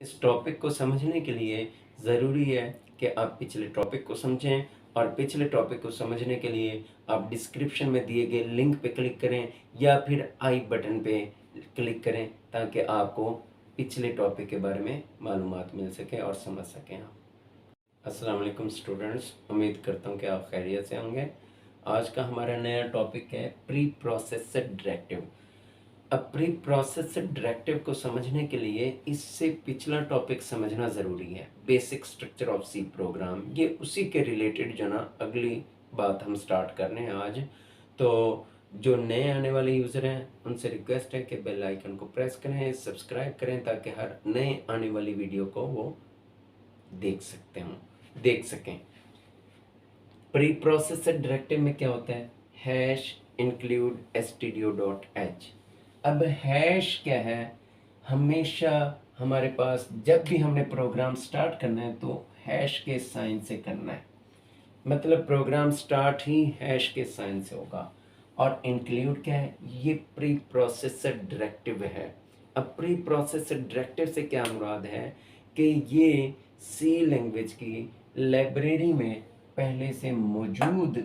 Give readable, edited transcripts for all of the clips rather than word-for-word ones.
इस टॉपिक को समझने के लिए ज़रूरी है कि आप पिछले टॉपिक को समझें और पिछले टॉपिक को समझने के लिए आप डिस्क्रिप्शन में दिए गए लिंक पे क्लिक करें या फिर आई बटन पे क्लिक करें ताकि आपको पिछले टॉपिक के बारे में मालूमात मिल सके और समझ सकें आप। अस्सलाम वालेकुम स्टूडेंट्स, उम्मीद करता हूँ कि आप खैरियत से होंगे। आज का हमारा नया टॉपिक है प्री प्रोसेस्ड डायरेक्टिव। अब प्री प्रोसेस्ड डायरेक्टिव को समझने के लिए इससे पिछला टॉपिक समझना ज़रूरी है, basic structure of C program. ये उसी के रिलेटेड जो ना अगली बात हम स्टार्ट कर रहे हैं आज। तो जो नए आने वाले यूज़र हैं उनसे रिक्वेस्ट है कि बेल आइकन को प्रेस करें, सब्सक्राइब करें ताकि हर नए आने वाली वीडियो को वो देख सकें। प्री प्रोसेस्ड डायरेक्टिव में क्या होता है? Hash include stdio.h। अब हैश क्या है? हमेशा हमारे पास जब भी हमने प्रोग्राम स्टार्ट करना है तो हैश के साइन से करना है, मतलब प्रोग्राम स्टार्ट ही हैश के साइन से होगा। और इंक्लूड क्या है? ये प्री प्रोसेस्ड डायरेक्टिव है। अब प्री प्रोसेस्ड डायरेक्टिव से क्या मुराद है कि ये सी लैंग्वेज की लाइब्रेरी में पहले से मौजूद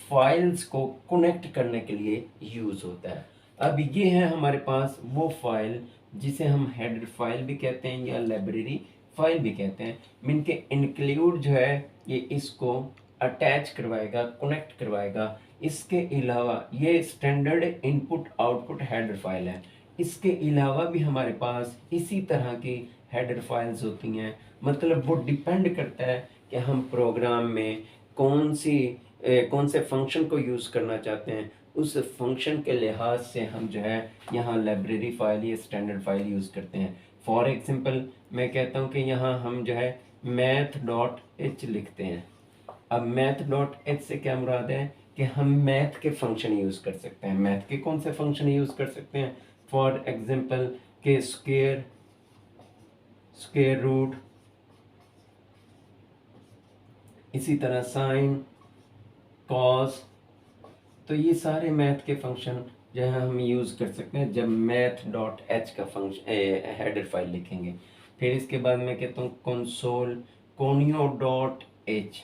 फाइल्स को कनेक्ट करने के लिए यूज़ होता है। अब ये है हमारे पास वो फाइल जिसे हम हेडर फाइल भी कहते हैं या लाइब्रेरी फाइल भी कहते हैं। मीन के इंक्लूड जो है ये इसको अटैच करवाएगा, कनेक्ट करवाएगा। इसके अलावा ये standard input output header file है। इसके अलावा भी हमारे पास इसी तरह की हेडर फाइल्स होती हैं। मतलब वो डिपेंड करता है कि हम प्रोग्राम में कौन से फंक्शन को यूज़ करना चाहते हैं। उस फंक्शन के लिहाज से हम जो है यहाँ लाइब्रेरी फाइल या स्टैंडर्ड फाइल यूज़ करते हैं। फॉर एग्जांपल मैं कहता हूँ कि यहाँ हम जो है math.h लिखते हैं। अब math.h से क्या मुराद है कि हम मैथ के फंक्शन यूज़ कर सकते हैं। मैथ के कौन से फंक्शन यूज़ कर सकते हैं? फॉर एग्जांपल के स्क्वायर रूट, इसी तरह साइन, कॉस। तो ये सारे मैथ के फंक्शन जो है हम यूज़ कर सकते हैं जब math.h का फंक्शन हेडर फाइल लिखेंगे। फिर इसके बाद मैं कहता हूँ कंसोल conio.h।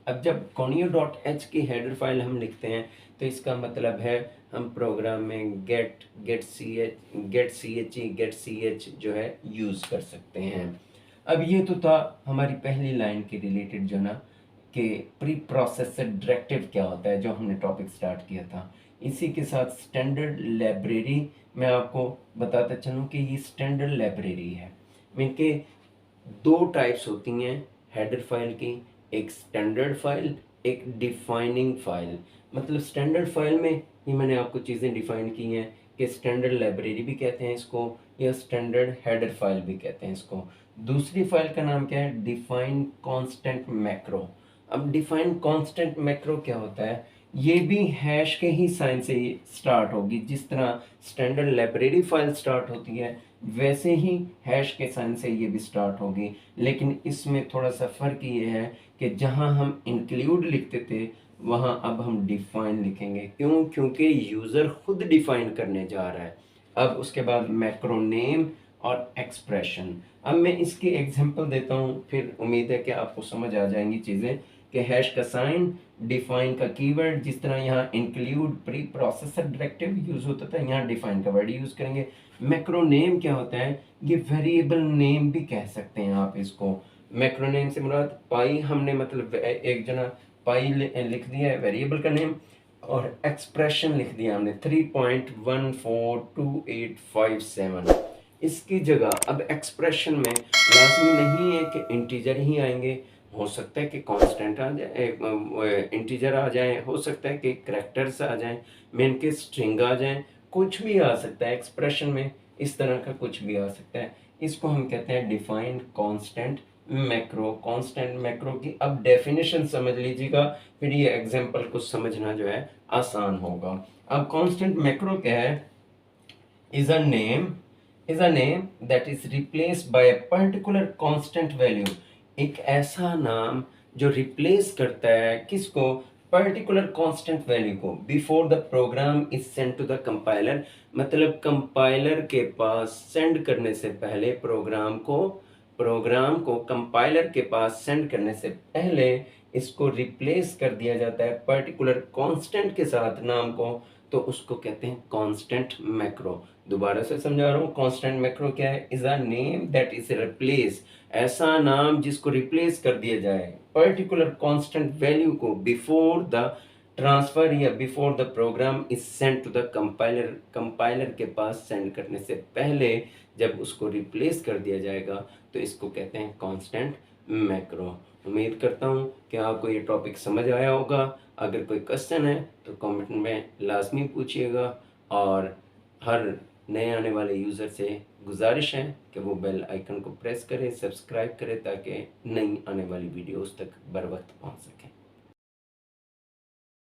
अब जब conio.h की हेडर फाइल हम लिखते हैं तो इसका मतलब है हम प्रोग्राम में गेट ch जो है यूज़ कर सकते हैं। अब ये तो था हमारी पहली लाइन के रिलेटेड जो ना कि प्री प्रोसेस्ड डायरेक्टिव क्या होता है, जो हमने टॉपिक स्टार्ट किया था। इसी के साथ स्टैंडर्ड लाइब्रेरी मैं आपको बताता चलूँ कि ये स्टैंडर्ड लाइब्रेरी है। मीन के दो टाइप्स होती हैं हेडर फाइल की, एक स्टैंडर्ड फाइल, एक डिफाइनिंग फाइल। मतलब स्टैंडर्ड फाइल में ही मैंने आपको चीज़ें डिफाइन की हैं कि स्टैंडर्ड लाइब्रेरी भी कहते हैं इसको या स्टैंडर्ड हेडर फाइल भी कहते हैं इसको। दूसरी फाइल का नाम क्या है? Define constant macro. अब डिफाइन कांस्टेंट मैक्रो क्या होता है? ये भी हैश के ही साइन से स्टार्ट होगी। जिस तरह स्टैंडर्ड लाइब्रेरी फाइल स्टार्ट होती है वैसे ही हैश के साइन से ये भी स्टार्ट होगी, लेकिन इसमें थोड़ा सा फ़र्क ये है कि जहां हम इंक्लूड लिखते थे वहां अब हम डिफाइन लिखेंगे। क्यों? क्योंकि यूज़र खुद डिफाइन करने जा रहा है। अब उसके बाद मैक्रो नेम और एक्सप्रेशन। अब मैं इसकी एग्जांपल देता हूँ, फिर उम्मीद है कि आपको समझ आ जाएंगी चीज़ें कि हैश का साइन, डिफाइन का कीवर्ड। जिस तरह यहाँ include pre processor directive use होता था, यहाँ डिफाइन का वर्ड यूज़ करेंगे। मैक्रो नेम क्या होता है? ये वेरिएबल नेम भी कह सकते हैं आप इसको। मैक्रो नेम से मुराद पाई, हमने मतलब एक जना पाई लिख दिया है वेरिएबल का नेम, और एक्सप्रेशन लिख दिया हमने 3.142857। इसकी जगह अब एक्सप्रेशन में लाजमी नहीं है कि इंटीजर ही आएंगे, हो सकता है कि कांस्टेंट आ जाए, इंटीजर आ जाए, हो सकता है कि करैक्टर्स आ जाएं, मेन के स्ट्रिंग आ जाएं, कुछ भी आ सकता है एक्सप्रेशन में। इस तरह का कुछ भी आ सकता है। इसको हम कहते हैं define constant macro. Constant macro की अब डेफिनेशन समझ लीजिएगा, फिर ये एग्जांपल को समझना जो है आसान होगा। अब कांस्टेंट मैक्रो क्या है? is a name that is replaced by a particular constant value। एक ऐसा नाम जो रिप्लेस करता है किसको? पर्टिकुलर कांस्टेंट वैल्यू को before the program is send to the compiler, मतलब कंपाइलर के पास सेंड करने से पहले, प्रोग्राम को कंपाइलर के पास सेंड करने से पहले इसको रिप्लेस कर दिया जाता है पर्टिकुलर कांस्टेंट के साथ नाम को, तो उसको कहते हैं कांस्टेंट मैक्रो। दोबारा से समझा रहा हूँ, कांस्टेंट मैक्रो क्या है? Is a name that is replace, ऐसा नाम जिसको रिप्लेस कर दिया जाए पर्टिकुलर कांस्टेंट वैल्यू को बिफोर द ट्रांसफर या before the program is send to the compiler, compiler के पास सेंड करने से पहले जब उसको रिप्लेस कर दिया जाएगा तो इसको कहते हैं कांस्टेंट मैक्रो। उम्मीद करता हूँ कि आपको ये टॉपिक समझ आया होगा। अगर कोई क्वेश्चन है तो कमेंट में लाजमी पूछिएगा, और हर नए आने वाले यूज़र से गुजारिश है कि वो बेल आइकन को प्रेस करें, सब्सक्राइब करें, ताकि नई आने वाली वीडियोस तक बर वक्त पहुँच सकें।